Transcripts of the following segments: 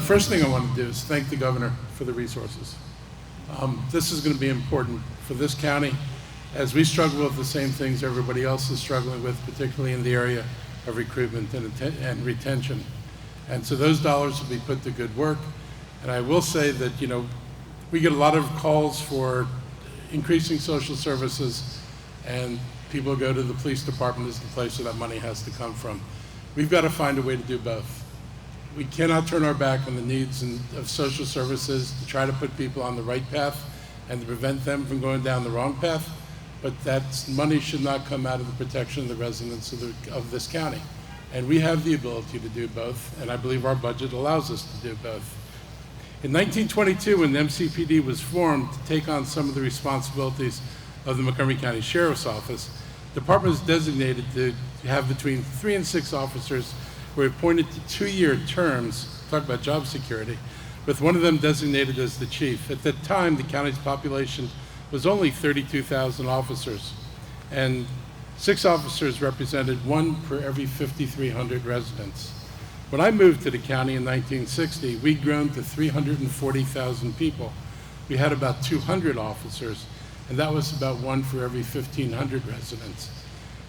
first thing I want to do is thank the governor for the resources. This is going to be important for this county as we struggle with the same things everybody else is struggling with, particularly in the area of recruitment and retention. And so those dollars will be put to good work. And I will say that, we get a lot of calls for increasing social services, and people go to the police department as the place where that money has to come from. We've got to find a way to do both. We cannot turn our back on the needs of social services to try to put people on the right path and to prevent them from going down the wrong path, but that money should not come out of the protection of the residents of this county. And we have the ability to do both, and I believe our budget allows us to do both. In 1922, when the MCPD was formed to take on some of the responsibilities of the Montgomery County Sheriff's Office, the department was designated to have between 3 and 6 officers who were appointed to 2-year terms, talk about job security, with one of them designated as the chief. At that time, the county's population was only 32,000 officers, and 6 officers represented 1 per every 5,300 residents. When I moved to the county in 1960, we'd grown to 340,000 people. We had about 200 officers, and that was about 1 for every 1,500 residents.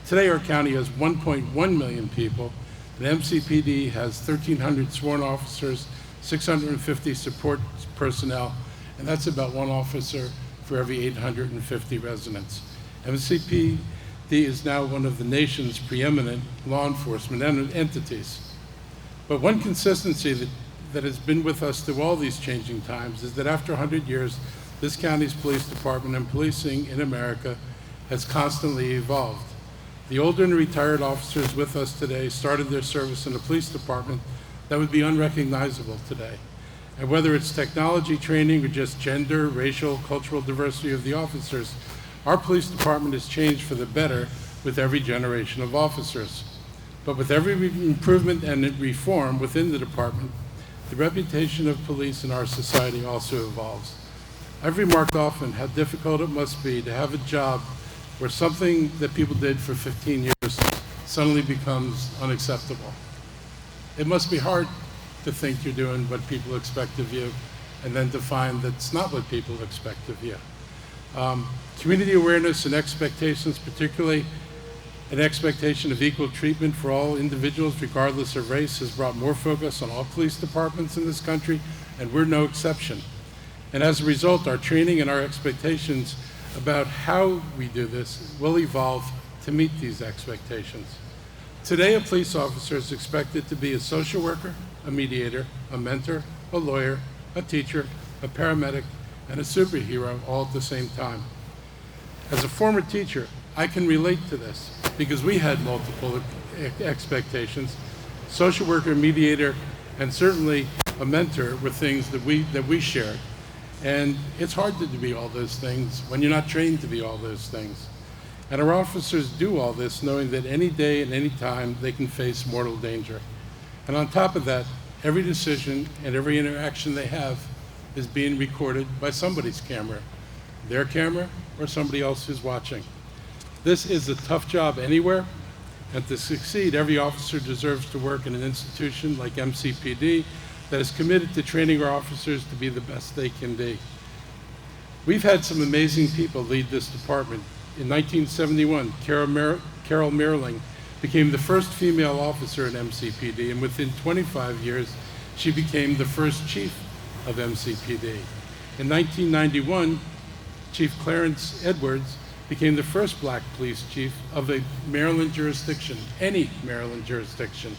Today, our county has 1.1 million people. The MCPD has 1,300 sworn officers, 650 support personnel, and that's about 1 officer for every 850 residents. MCPD is now one of the nation's preeminent law enforcement entities. But one consistency that has been with us through all these changing times is that after 100 years, this county's police department and policing in America has constantly evolved. The older and retired officers with us today started their service in a police department that would be unrecognizable today. And whether it's technology training or just gender, racial, cultural diversity of the officers, our police department has changed for the better with every generation of officers. But with every improvement and reform within the department, the reputation of police in our society also evolves. I've remarked often how difficult it must be to have a job where something that people did for 15 years suddenly becomes unacceptable. It must be hard to think you're doing what people expect of you and then to find that's not what people expect of you. Community awareness and expectations, particularly an expectation of equal treatment for all individuals regardless of race, has brought more focus on all police departments in this country, and we're no exception. And as a result, our training and our expectations about how we do this will evolve to meet these expectations. Today, a police officer is expected to be a social worker, a mediator, a mentor, a lawyer, a teacher, a paramedic, and a superhero all at the same time. As a former teacher, I can relate to this because we had multiple expectations. Social worker, mediator, and certainly a mentor were things that we shared. And it's hard to be all those things when you're not trained to be all those things. And our officers do all this knowing that any day and any time they can face mortal danger. And on top of that, every decision and every interaction they have is being recorded by somebody's camera, their camera or somebody else who's watching. This is a tough job anywhere, and to succeed, every officer deserves to work in an institution like MCPD that is committed to training our officers to be the best they can be. We've had some amazing people lead this department. In 1971, Carol Merling became the first female officer in MCPD, and within 25 years, she became the first chief of MCPD. In 1991, Chief Clarence Edwards became the first black police chief of a Maryland jurisdiction, any Maryland jurisdiction.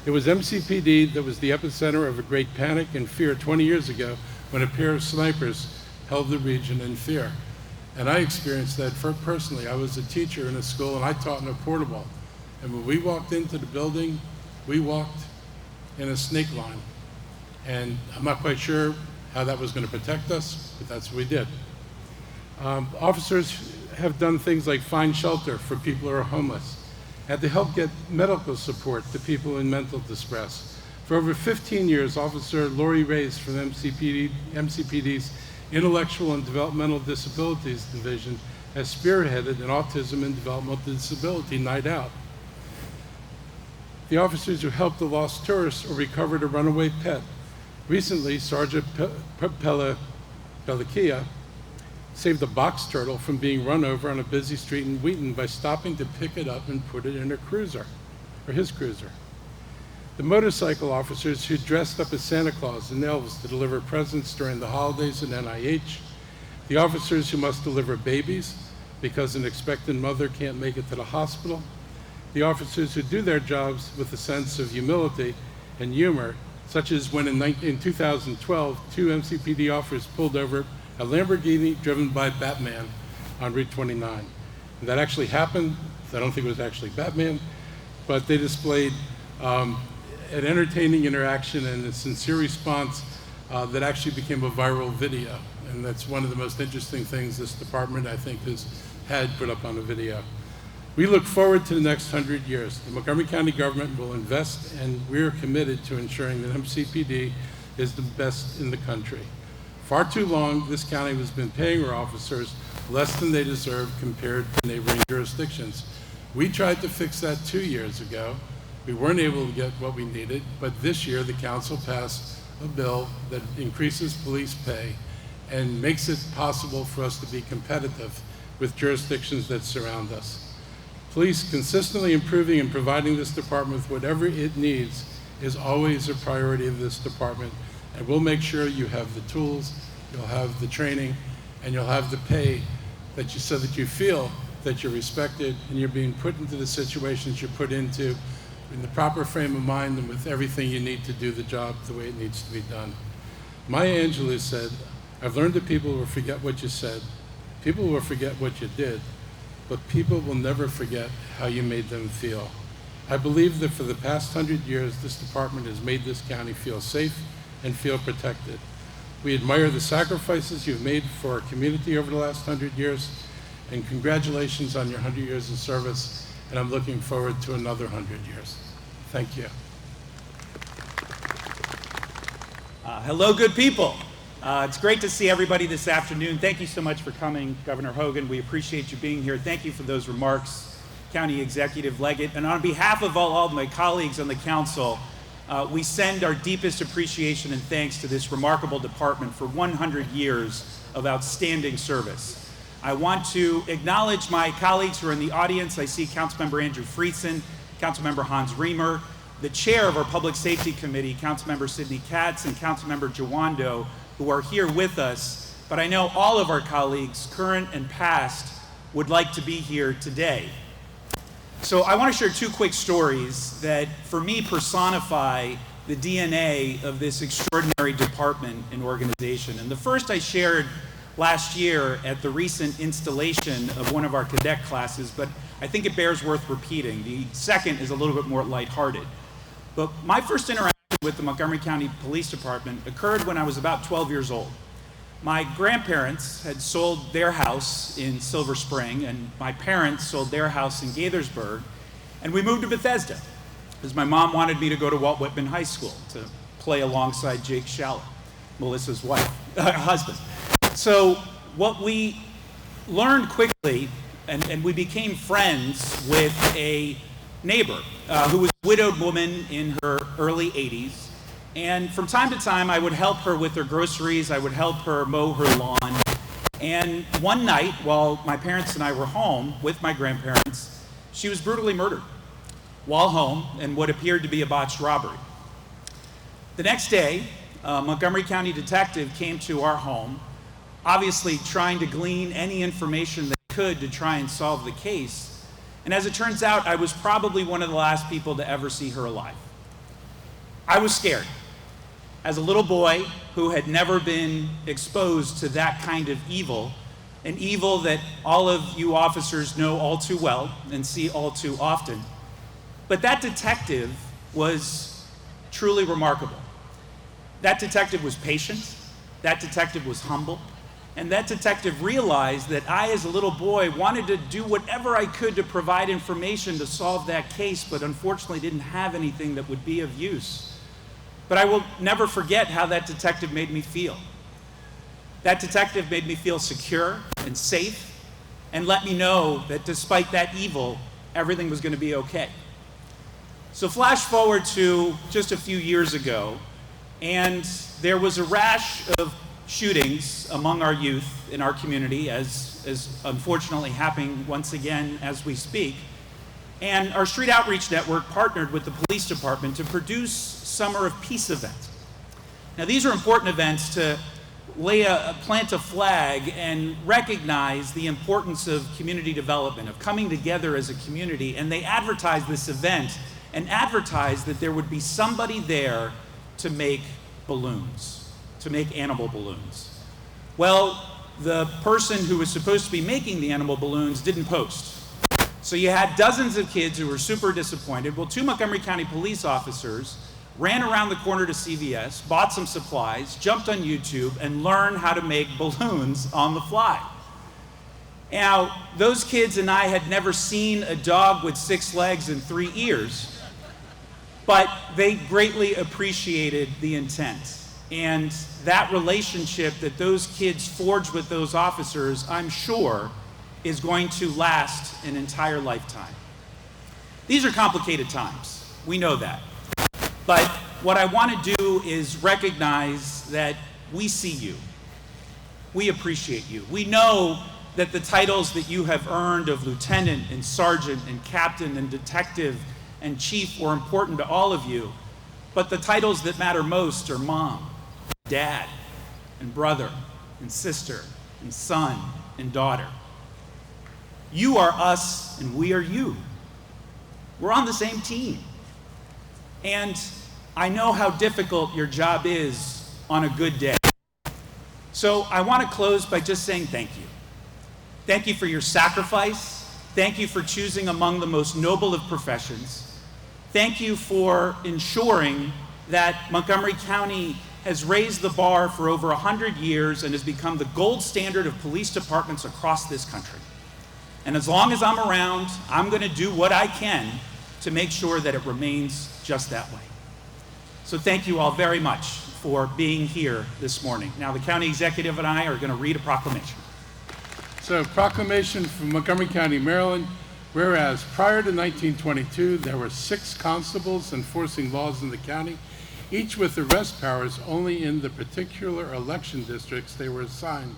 It was MCPD that was the epicenter of a great panic and fear 20 years ago when a pair of snipers held the region in fear. And I experienced that personally. I was a teacher in a school and I taught in a portable. And when we walked into the building, we walked in a snake line. And I'm not quite sure how that was going to protect us, but that's what we did. Officers have done things like find shelter for people who are homeless, and to help get medical support to people in mental distress. For over 15 years, Officer Lori Reyes from MCPD's Intellectual and Developmental Disabilities Division has spearheaded an Autism and Developmental Disability Night Out. The officers who helped a lost tourist or recovered a runaway pet Recently, Sergeant Pellicchia saved a box turtle from being run over on a busy street in Wheaton by stopping to pick it up and put it in her cruiser, or his cruiser. The motorcycle officers who dressed up as Santa Claus and Elvis to deliver presents during the holidays at NIH, the officers who must deliver babies because an expectant mother can't make it to the hospital, the officers who do their jobs with a sense of humility and humor, such as when in 2012, two MCPD officers pulled over a Lamborghini driven by Batman on Route 29. And that actually happened. I don't think it was actually Batman, but they displayed an entertaining interaction and a sincere response that actually became a viral video. And that's one of the most interesting things this department, I think, has had put up on a video. We look forward to the next 100 years. The Montgomery County government will invest, and we're committed to ensuring that MCPD is the best in the country. Far too long, this county has been paying our officers less than they deserve compared to neighboring jurisdictions. We tried to fix that 2 years ago. We weren't able to get what we needed, but this year the council passed a bill that increases police pay and makes it possible for us to be competitive with jurisdictions that surround us. Police consistently improving and providing this department with whatever it needs is always a priority of this department, and we'll make sure you have the tools, you'll have the training, and you'll have the pay so that you feel that you're respected and you're being put into the situations you're put into in the proper frame of mind and with everything you need to do the job the way it needs to be done. Maya Angelou said, "I've learned that people will forget what you said, people will forget what you did, but people will never forget how you made them feel." I believe that for the past 100 years, this department has made this county feel safe and feel protected. We admire the sacrifices you've made for our community over the last 100 years, and congratulations on your 100 years of service, and I'm looking forward to another 100 years. Thank you. Hello, good people. It's great to see everybody this afternoon. Thank you so much for coming, Governor Hogan. We appreciate you being here. Thank you for those remarks, County Executive Leggett. And on behalf of all of my colleagues on the council, we send our deepest appreciation and thanks to this remarkable department for 100 years of outstanding service. I want to acknowledge my colleagues who are in the audience. I see Councilmember Andrew Friedson, Councilmember Hans Reamer, the chair of our Public Safety Committee, Councilmember Sidney Katz, and Councilmember Jawando, who are here with us. But I know all of our colleagues, current and past, would like to be here today. So I want to share two quick stories that, for me, personify the DNA of this extraordinary department and organization. And the first I shared last year at the recent installation of one of our cadet classes, but I think it bears worth repeating. The second is a little bit more lighthearted. But my first interaction with the Montgomery County Police Department occurred when I was about 12 years old. My grandparents had sold their house in Silver Spring, and my parents sold their house in Gaithersburg, and we moved to Bethesda because my mom wanted me to go to Walt Whitman High School to play alongside Jake Shallot, Melissa's husband. So what we learned quickly, and we became friends with a neighbor who was a widowed woman in her early 80s. And from time to time, I would help her with her groceries. I would help her mow her lawn. And one night, while my parents and I were home with my grandparents, she was brutally murdered while home in what appeared to be a botched robbery. The next day, a Montgomery County detective came to our home, obviously trying to glean any information they could to try and solve the case. And as it turns out, I was probably one of the last people to ever see her alive. I was scared. As a little boy who had never been exposed to that kind of evil, an evil that all of you officers know all too well and see all too often. But that detective was truly remarkable. That detective was patient, that detective was humble, and that detective realized that I, as a little boy, wanted to do whatever I could to provide information to solve that case, but unfortunately didn't have anything that would be of use. But I will never forget how that detective made me feel. That detective made me feel secure and safe and let me know that despite that evil, everything was going to be okay. So flash forward to just a few years ago, And there was a rash of shootings among our youth in our community, as unfortunately happening once again as we speak. And our Street Outreach Network partnered with the police department to produce Summer of Peace events. Now, these are important events to plant a flag and recognize the importance of community development, of coming together as a community. And they advertised this event and advertised that there would be somebody there to make balloons, to make animal balloons. Well, the person who was supposed to be making the animal balloons didn't post. So you had dozens of kids who were super disappointed. Well, 2 Montgomery County police officers ran around the corner to CVS, bought some supplies, jumped on YouTube, and learned how to make balloons on the fly. Now, those kids and I had never seen a dog with 6 legs and 3 ears, but they greatly appreciated the intent. And that relationship that those kids forged with those officers, I'm sure, is going to last an entire lifetime. These are complicated times. We know that. But what I want to do is recognize that we see you. We appreciate you. We know that the titles that you have earned of lieutenant and sergeant and captain and detective and chief were important to all of you. But the titles that matter most are mom, dad, and brother, and sister, and son, and daughter. You are us, and we are you. We're on the same team. And I know how difficult your job is on a good day. So I want to close by just saying thank you. Thank you for your sacrifice. Thank you for choosing among the most noble of professions. Thank you for ensuring that Montgomery County has raised the bar for over 100 years and has become the gold standard of police departments across this country. And as long as I'm around, I'm going to do what I can to make sure that it remains just that way. So thank you all very much for being here this morning. Now the county executive and I are going to read a proclamation. So, proclamation from Montgomery County, Maryland. Whereas prior to 1922, there were 6 constables enforcing laws in the county, each with arrest powers only in the particular election districts they were assigned.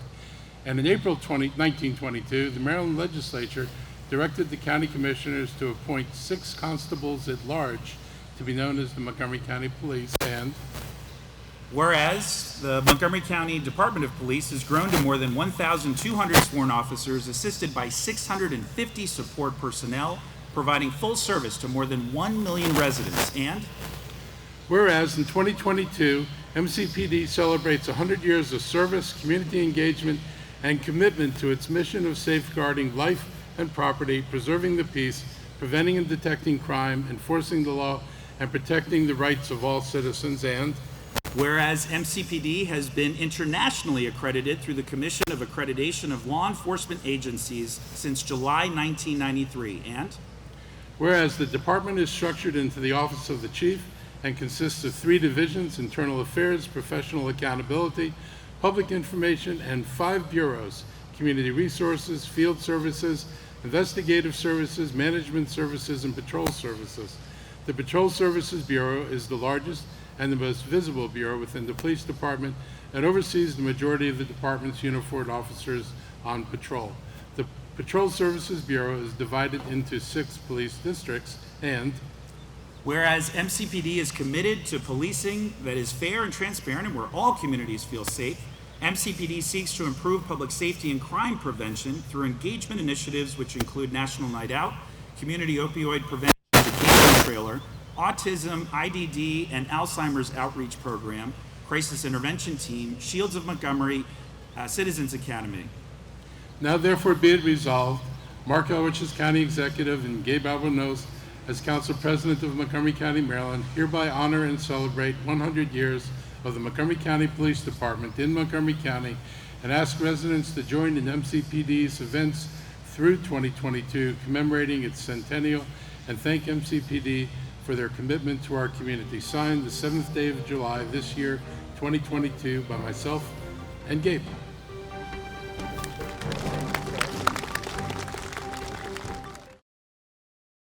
And in April 1922, the Maryland legislature directed the county commissioners to appoint 6 constables at large to be known as the Montgomery County Police. And whereas the Montgomery County Department of Police has grown to more than 1,200 sworn officers, assisted by 650 support personnel, providing full service to more than 1 million residents. And whereas in 2022, MCPD celebrates 100 years of service, community engagement, and commitment to its mission of safeguarding life and property, preserving the peace, preventing and detecting crime, enforcing the law, and protecting the rights of all citizens. And whereas MCPD has been internationally accredited through the Commission of Accreditation of Law Enforcement Agencies since July 1993. And whereas the department is structured into the Office of the Chief and consists of 3 divisions: Internal Affairs, Professional Accountability, Public Information, and 5 bureaus: Community Resources, Field Services, Investigative Services, Management Services, and Patrol Services. The Patrol Services Bureau is the largest and the most visible bureau within the police department and oversees the majority of the department's uniformed officers on patrol. The Patrol Services Bureau is divided into 6 police districts. And whereas MCPD is committed to policing that is fair and transparent and where all communities feel safe, MCPD seeks to improve public safety and crime prevention through engagement initiatives which include National Night Out, Community Opioid Prevention, the Camping Trailer, Autism, IDD, and Alzheimer's Outreach Program, Crisis Intervention Team, Shields of Montgomery, Citizens Academy. Now therefore be it resolved, Mark Elrich as County Executive and Gabe Albornoz as Council President of Montgomery County, Maryland, hereby honor and celebrate 100 years of the Montgomery County Police Department in Montgomery County and ask residents to join in MCPD's events through 2022 commemorating its centennial, and thank MCPD for their commitment to our community. Signed the 7th day of July this year, 2022, by myself and Gabe.